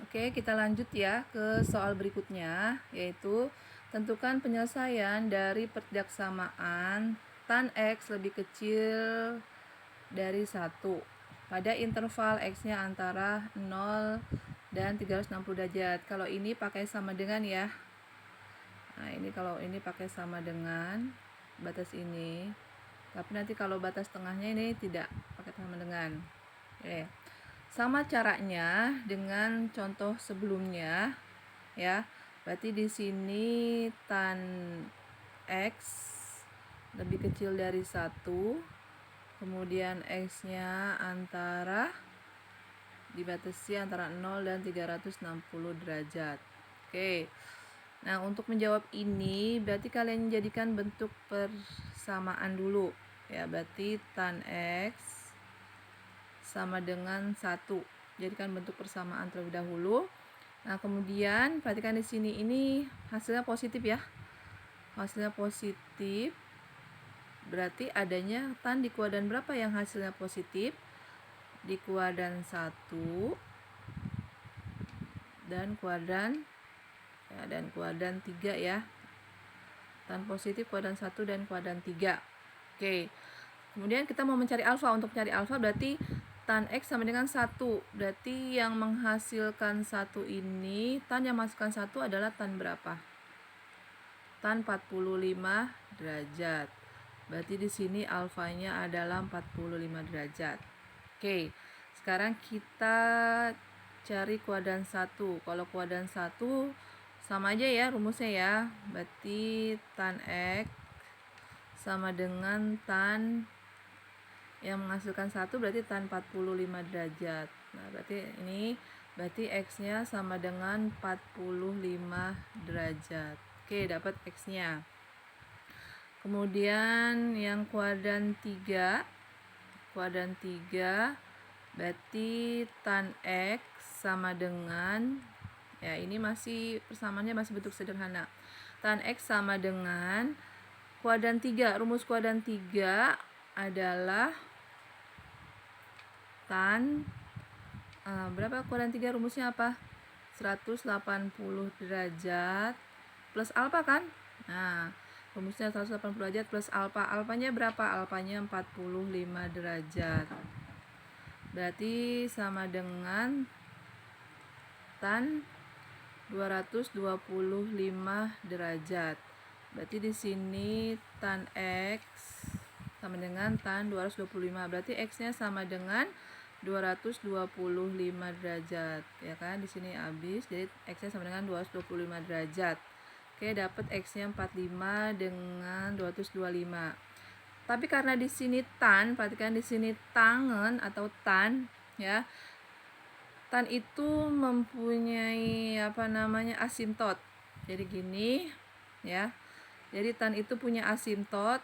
Oke, kita lanjut ya ke soal berikutnya, yaitu tentukan penyelesaian dari pertidaksamaan tan X lebih kecil dari 1 pada interval X-nya antara 0 dan 360 derajat. Kalau ini pakai sama dengan ya. Nah, ini kalau ini pakai sama dengan batas ini. Tapi nanti kalau batas tengahnya ini tidak pakai sama dengan. Oke. Sama caranya dengan contoh sebelumnya ya. Berarti di sini tan X lebih kecil dari 1, kemudian X-nya dibatasi antara 0 dan 360 derajat. Oke. Nah, untuk menjawab ini berarti kalian jadikan bentuk persamaan dulu. Ya, berarti tan X sama dengan 1. Jadikan bentuk persamaan terlebih dahulu. Nah, kemudian perhatikan di sini ini hasilnya positif ya. Hasilnya positif. Berarti adanya tan di kuadran berapa yang hasilnya positif? Di kuadran 1 dan kuadran 3 ya. Tan positif kuadran 1 dan kuadran 3. Oke. Kemudian kita mau mencari alfa. Untuk mencari alfa berarti tan X sama dengan 1. Berarti yang menghasilkan 1 ini, tan yang menghasilkan 1 adalah tan berapa? Tan 45 derajat. Berarti di sini alfanya adalah 45 derajat. Oke. Sekarang kita cari kuadran 1. Kalau kuadran 1 sama aja ya rumusnya ya. Berarti tan X sama dengan tan yang menghasilkan 1 berarti tan 45 derajat. Nah, berarti X-nya sama dengan 45 derajat. Oke, dapat X-nya. Kemudian yang kuadran 3 berarti tan X sama dengan, ya ini masih persamaannya masih bentuk sederhana. Tan X sama dengan kuadran 3. Rumus kuadran 3 adalah tan berapa kuadran 3 rumusnya apa? 180 derajat plus alfa kan? Nah, rumusnya 180 derajat plus alfa. Alfanya berapa? Alfanya 45 derajat. Berarti sama dengan tan 225 derajat. Berarti di sini tan X sama dengan tan 225. Berarti X-nya sama dengan 225 derajat. Ya kan? Di sini habis. Jadi X-nya sama dengan 225 derajat. Oke, dapat X-nya 45 dengan 225. Tapi karena di sini tan, perhatikan di sini tangen atau tan ya. Tan itu mempunyai asimtot. Jadi gini ya. Jadi tan itu punya asimtot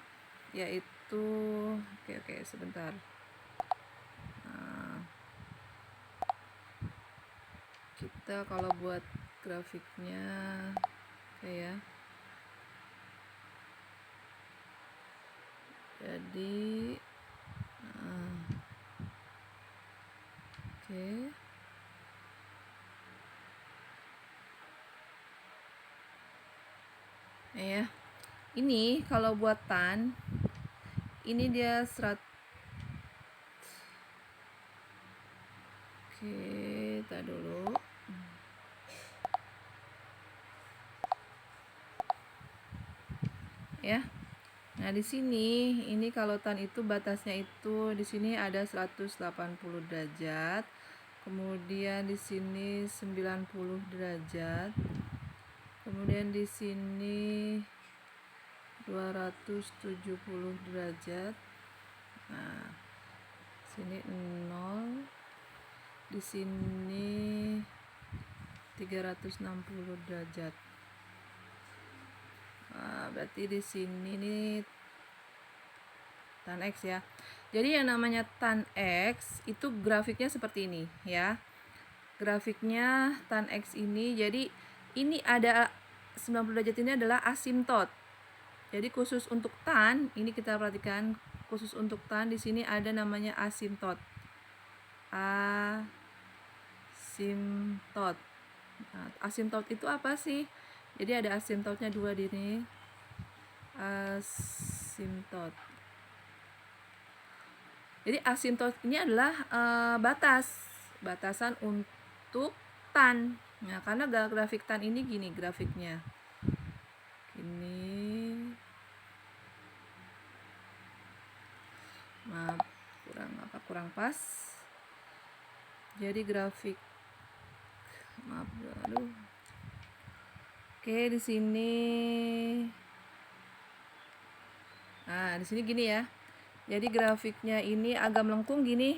yaitu oke sebentar. Nah, kita kalau buat grafiknya ya. Jadi oke. Ya. Ini kalau buat tan ini dia 100. Oke, tar dulu. Ya. Nah, di sini ini kalau tan itu batasnya itu di sini ada 180 derajat. Kemudian di sini 90 derajat. Kemudian di sini 270 derajat. Nah, sini 0. Di sini 360 derajat. Nah, berarti di sini nih tan X ya. Jadi yang namanya tan X itu grafiknya seperti ini ya. Grafiknya tan X ini, jadi ini ada 90 derajat ini adalah asimtot. Jadi khusus untuk tan, ini kita perhatikan khusus untuk tan di sini ada namanya asimtot. Asimtot. Nah, asimtot itu apa sih? Jadi ada asimtotnya dua di sini. Asimtot. Jadi asimtot ini adalah batasan untuk tan. Nah, karena grafik tan ini gini grafiknya. Ini maaf, kurang pas. Jadi grafik maaf, aduh. Oke, di sini. Nah, di sini gini ya. Jadi grafiknya ini agak melengkung gini.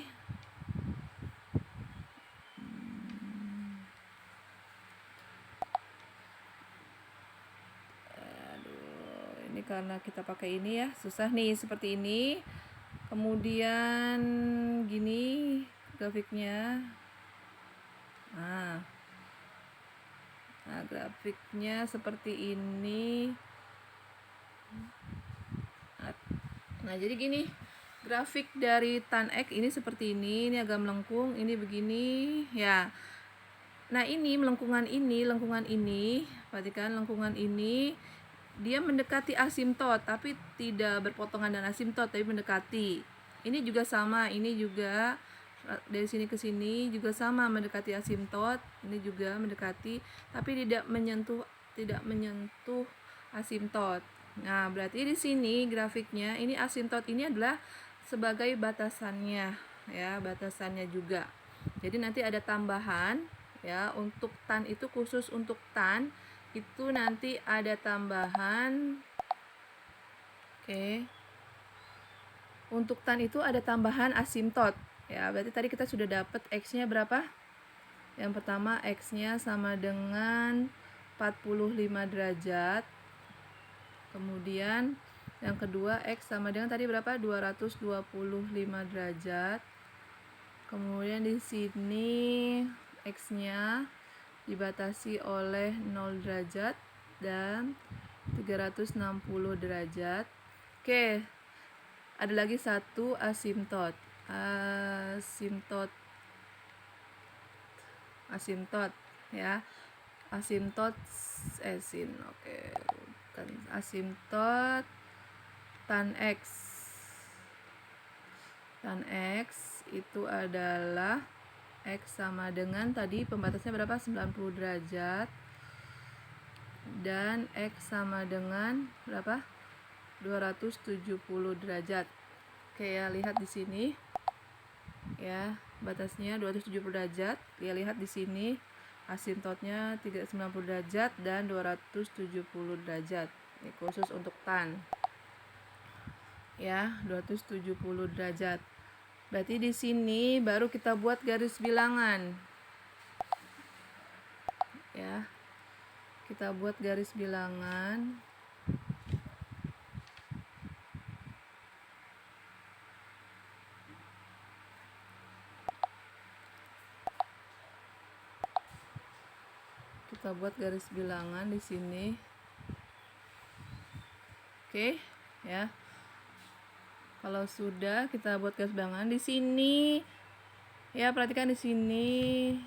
Aduh, ini karena kita pakai ini ya, susah nih seperti ini. Kemudian gini grafiknya. Nah, grafiknya seperti ini. Nah, jadi gini, grafik dari tan X ini seperti ini agak melengkung, ini begini ya. Nah, ini lengkungan ini, perhatikan lengkungan ini dia mendekati asimtot, tapi tidak berpotongan dengan asimtot, tapi mendekati. Ini juga sama, ini juga dari sini ke sini juga sama mendekati asimtot, ini juga mendekati, tapi tidak menyentuh asimtot. Nah, berarti di sini grafiknya ini asimtot ini adalah sebagai batasannya ya, batasannya juga. Jadi nanti ada tambahan ya, untuk tan itu khusus untuk tan itu nanti ada tambahan. Oke. Untuk tan itu ada tambahan asimtot. Ya, berarti tadi kita sudah dapat X-nya berapa? Yang pertama X-nya sama dengan 45 derajat. Kemudian yang kedua X sama dengan tadi berapa? 225 derajat. Kemudian di sini X-nya dibatasi oleh 0 derajat dan 360 derajat. Oke. Ada lagi satu asimtot. Asimtot ya. Asimtot oke. Asimtot tan X. Tan X itu adalah X sama dengan tadi pembatasnya berapa? 90 derajat. Dan X sama dengan berapa? 270 derajat. Oke ya, lihat di sini. Ya, batasnya 270 derajat. Ya, lihat di sini asimtotnya 390 derajat dan 270 derajat. Ini khusus untuk tan. Ya, 270 derajat. Berarti di sini baru kita buat garis bilangan. Ya. Kita buat garis bilangan. Kita buat garis bilangan di sini. Oke, ya. Kalau sudah kita buat garis bilangan di sini. Ya, perhatikan di sini.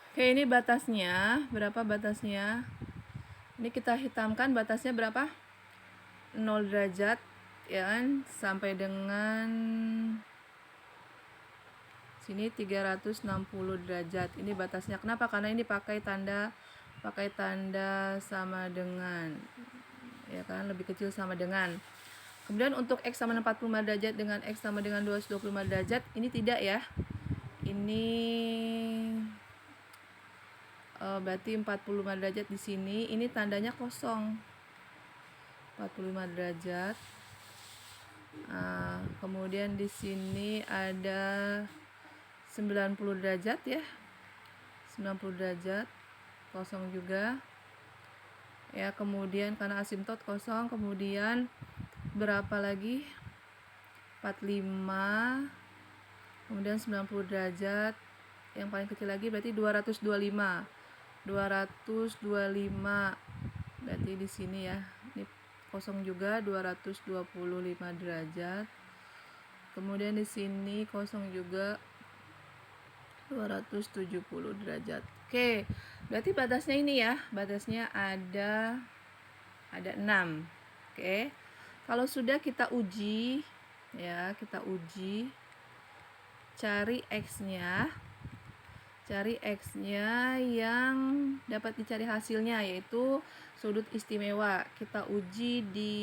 Oke, ini batasnya. Berapa batasnya? Ini kita hitamkan batasnya berapa? 0 derajat ya kan, sampai dengan sini 360 derajat. Ini batasnya. Kenapa? Karena ini pakai tanda sama dengan, ya kan, lebih kecil sama dengan. Kemudian untuk X sama 45 derajat dengan X sama dengan 225 derajat ini tidak ya. Ini berarti 45 derajat di sini. Ini tandanya kosong. 45 derajat. Kemudian di sini ada 90 derajat ya. 90 derajat kosong juga. Ya, kemudian karena asimtot kosong, kemudian berapa lagi? 45. Kemudian 90 derajat. Yang paling kecil lagi berarti 225. 225. Berarti di sini ya. Ini kosong juga 225 derajat. Kemudian di sini kosong juga 270 derajat. Oke, berarti batasnya ini ya, batasnya ada 6. Oke. Kalau sudah kita uji ya, kita uji cari X-nya. Cari X-nya yang dapat dicari hasilnya, yaitu sudut istimewa. Kita uji di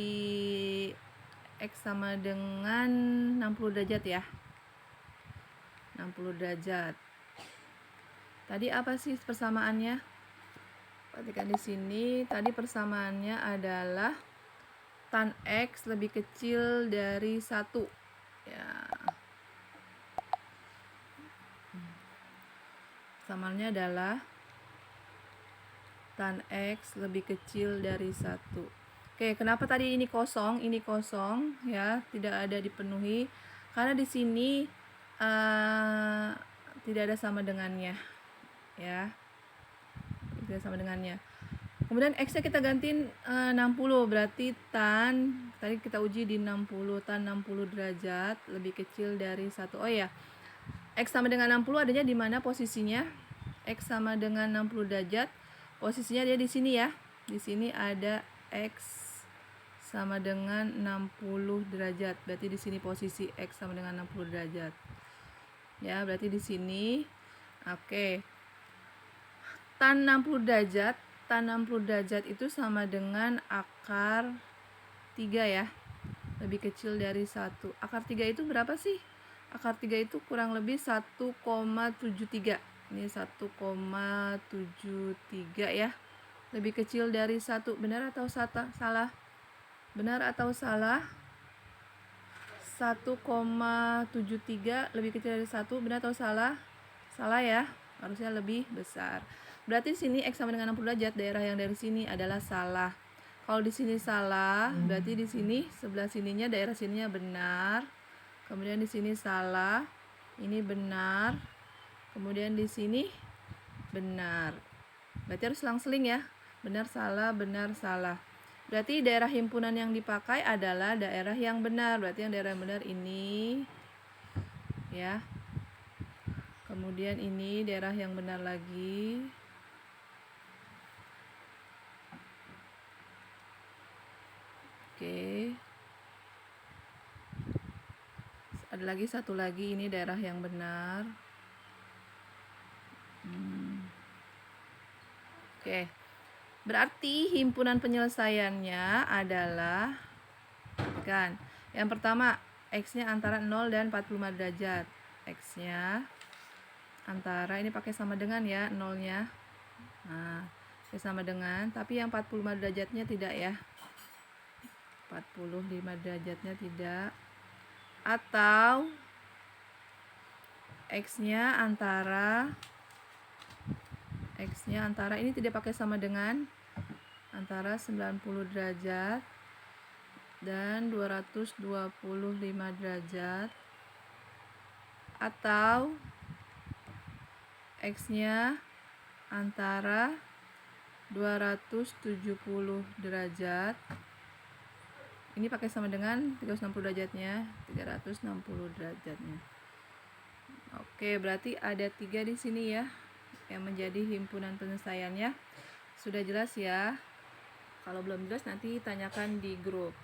X sama dengan 60 derajat ya. 60 derajat. Tadi apa sih persamaannya? Perhatikan di sini, tadi persamaannya adalah tan X lebih kecil dari 1. Ya. Persamaannya adalah tan X lebih kecil dari 1. Oke, kenapa tadi ini kosong? Ini kosong ya, tidak ada dipenuhi karena di sini tidak ada sama dengannya ya. Tidak sama dengannya. Kemudian X-nya kita gantiin 60, berarti tan tadi kita uji di 60, tan 60 derajat lebih kecil dari 1. Oh ya, X sama dengan 60 adanya di mana posisinya? X sama dengan 60 derajat, posisinya dia di sini ya. Di sini ada X sama dengan 60 derajat. Berarti di sini posisi X sama dengan 60 derajat. Ya, berarti di sini. Oke. Tan 60 derajat, tan 60 derajat itu sama dengan akar 3 ya. Lebih kecil dari 1. Akar 3 itu berapa sih? Akar 3 itu kurang lebih 1,73. Ini 1,73 ya. Lebih kecil dari 1. Benar atau salah? Benar atau salah? 1,73 lebih kecil dari 1. Benar atau salah? Salah ya. Harusnya lebih besar. Berarti sini X sama dengan 60 derajat, daerah yang dari sini adalah salah. Kalau di sini salah, berarti di sini sebelah sininya, daerah sininya benar. Kemudian di sini salah, ini benar. Kemudian di sini benar. Berarti harus selang-seling ya. Benar, salah, benar, salah. Berarti daerah himpunan yang dipakai adalah daerah yang benar. Berarti yang daerah yang benar ini ya. Kemudian ini daerah yang benar lagi. Oke. Ada lagi satu lagi, ini daerah yang benar. Oke. Berarti himpunan penyelesaiannya adalah kan. Yang pertama, X-nya antara 0 dan 45 derajat. X-nya antara, ini pakai sama dengan ya, 0-nya. Nah, sama dengan, tapi yang 45 derajatnya tidak ya. 45 derajatnya tidak. Atau X-nya antara ini tidak pakai sama dengan, antara 90 derajat dan 225 derajat. Atau X-nya antara 270 derajat. Ini pakai sama dengan 360 derajatnya, 360 derajatnya. Oke, berarti ada 3 di sini ya yang menjadi himpunan penyelesaiannya. Sudah jelas ya? Kalau belum jelas nanti tanyakan di grup.